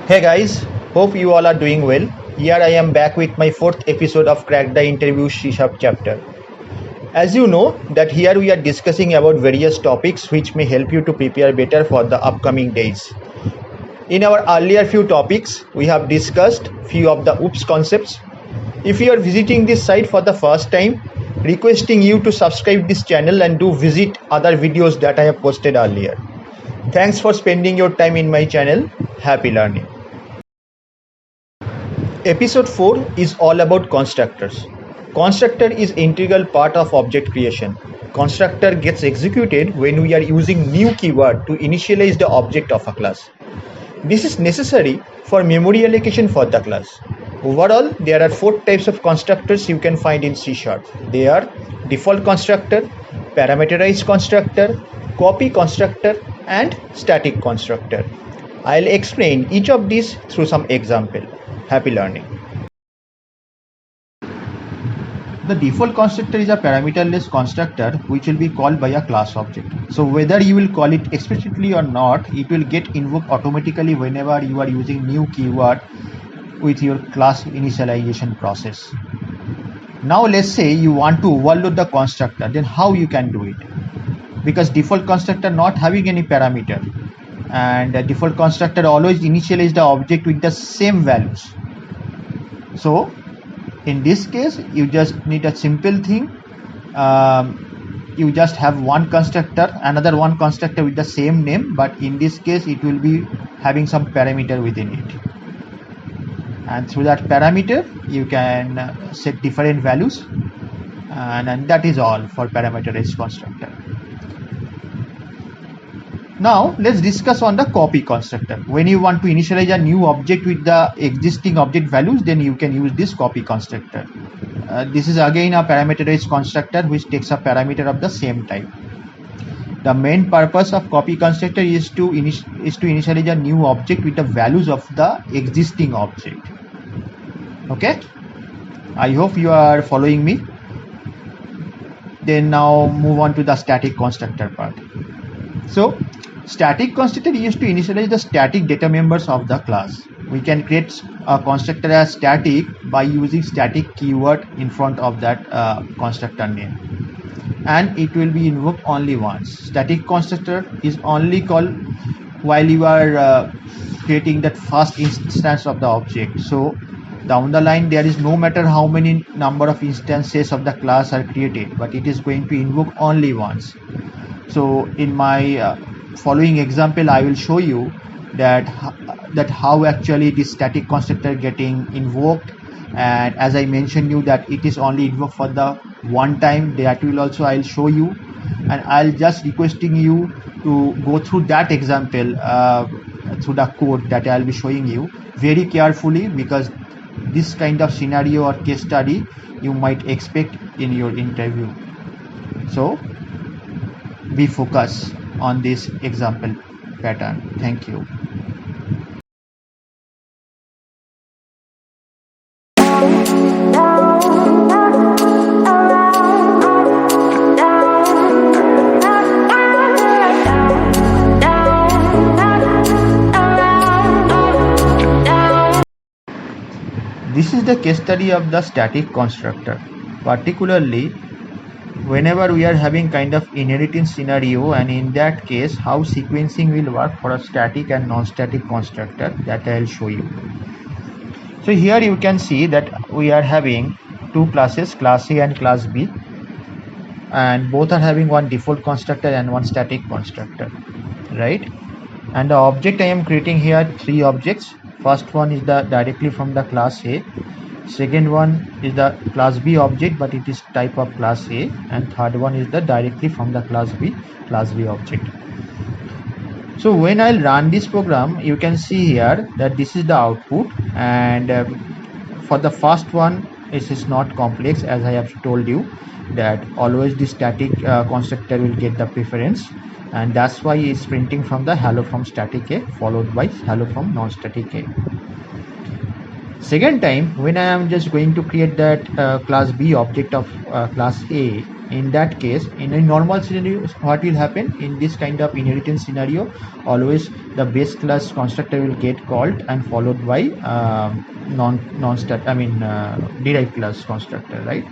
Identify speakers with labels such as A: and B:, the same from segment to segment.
A: Hey guys, hope you all are doing well. Here I am back with my fourth episode of Crack the Interview C# chapter. As you know that here we are discussing about various topics which may help you to prepare better for the upcoming days. In our earlier few topics, we have discussed few of the OOPS concepts. If you are visiting this site for the first time, requesting you to subscribe this channel and do visit other videos that I have posted earlier. Thanks for spending your time in my channel. Happy learning. Episode 4 is all about constructors. Constructor is integral part of object creation. Constructor gets executed when we are using new keyword to initialize the object of a class. This is necessary for memory allocation for the class. Overall, there are 4 types of constructors you can find in C#. They are default constructor, parameterized constructor, copy constructor, and static constructor. I'll explain each of these through some example. Happy learning. The default constructor is a parameterless constructor which will be called by a class object. So whether you will call it explicitly or not, it will get invoked automatically whenever you are using new keyword with your class initialization process. Now let's say you want to overload the constructor, then how you can do it? Because default constructor not having any parameter, and the default constructor always initializes the object with the same values. So in this case, you just need a simple thing. You just have one constructor, another one constructor with the same name, but in this case it will be having some parameter within it, and through that parameter you can set different values, and that is all for parameterized constructor. Now let's discuss on the copy constructor. When you want to initialize a new object with the existing object values, then you can use this copy constructor. This is again a parameterized constructor which takes a parameter of the same type. The main purpose of copy constructor is to initialize a new object with the values of the existing object. Okay, I hope you are following me. Then now move on to the static constructor part. So static constructor is used to initialize the static data members of the class. We can create a constructor as static by using static keyword in front of that constructor name, and it will be invoked only once. Static constructor is only called while you are creating that first instance of the object. So down the line there is no matter how many number of instances of the class are created, but it is going to invoke only once. So in my following example, I will show you that how actually this static constructor getting invoked, and as I mentioned you that it is only invoked for the one time. That will also I'll show you, and I'll just requesting you to go through that example through the code that I'll be showing you very carefully, because this kind of scenario or case study you might expect in your interview. So be focused on this example pattern. Thank you. This is the case study of the static constructor, particularly whenever we are having kind of inheritance scenario, and in that case how sequencing will work for a static and non-static constructor, that I'll show you. So here you can see that we are having two classes, class A and class B, and both are having one default constructor and one static constructor, right? And the object I am creating here, 3 objects. First one is the directly from the class A, second one is the class B object but it is type of class A, and third one is the directly from the class B object. So when I'll run this program, you can see here that this is the output, and for the first one it is not complex, as I have told you that always the static constructor will get the preference, and that's why it's printing from the hello from static A followed by hello from non-static A. Second time, when I am just going to create that class B object of class A, In that case, in a normal scenario, what will happen in this kind of inheritance scenario? Always the base class constructor will get called and followed by derived class constructor, right?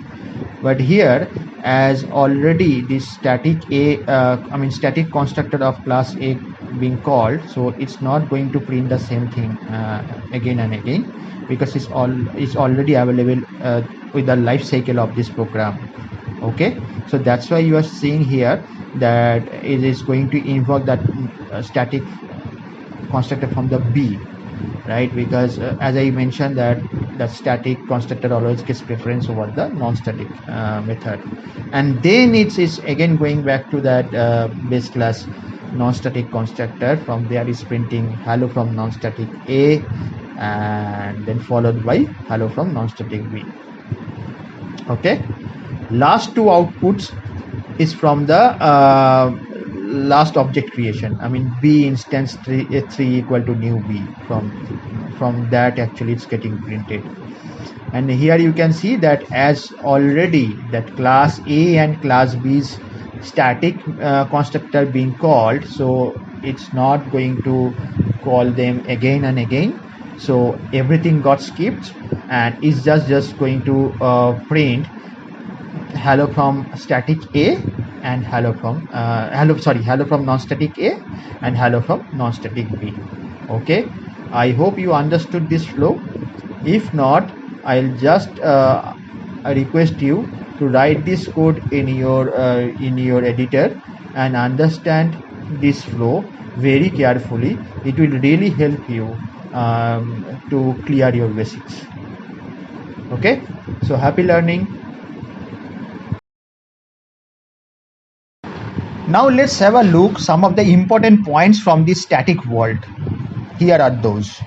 A: But here, as already this static static constructor of class A being called, so it's not going to print the same thing again and again, because it's already available with the life cycle of this program. Okay, so that's why you are seeing here that it is going to invoke that static constructor from the B, right? Because as I mentioned, that the static constructor always gets preference over the non-static method, and then it's again going back to that base class non-static constructor. From there is printing hello from non-static A, and then followed by hello from non-static B. Okay, last two outputs is from the last object creation. I mean, B instance 3 equal to new B. From that actually it's getting printed. And here you can see that as already that class A and class B's static constructor being called, so it's not going to call them again and again. So everything got skipped, and it's just going to print hello from static A and hello from non-static A and hello from non-static B. Okay, I hope you understood this flow. If not, I'll just request you to write this code in your editor and understand this flow very carefully. It will really help you to clear your basics. Okay, so happy learning. Now let's have a look some of the important points from the static world. Here are those.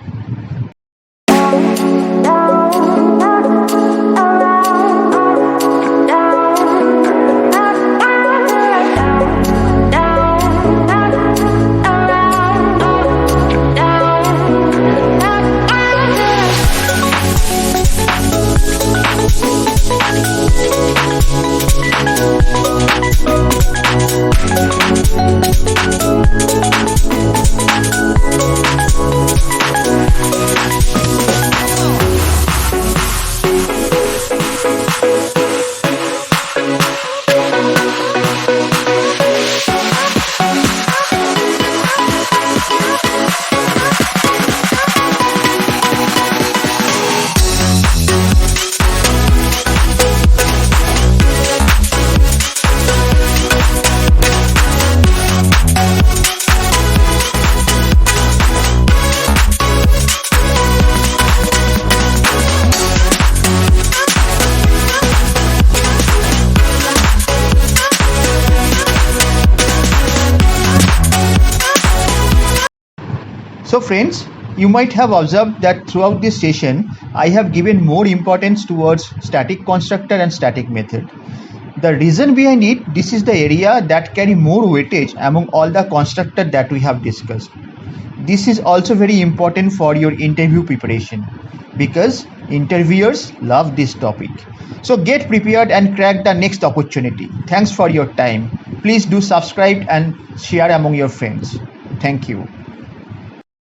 A: So friends, you might have observed that throughout this session, I have given more importance towards static constructor and static method. The reason behind it, this is the area that carry more weightage among all the constructor that we have discussed. This is also very important for your interview preparation because interviewers love this topic. So get prepared and crack the next opportunity. Thanks for your time. Please do subscribe and share among your friends. Thank you.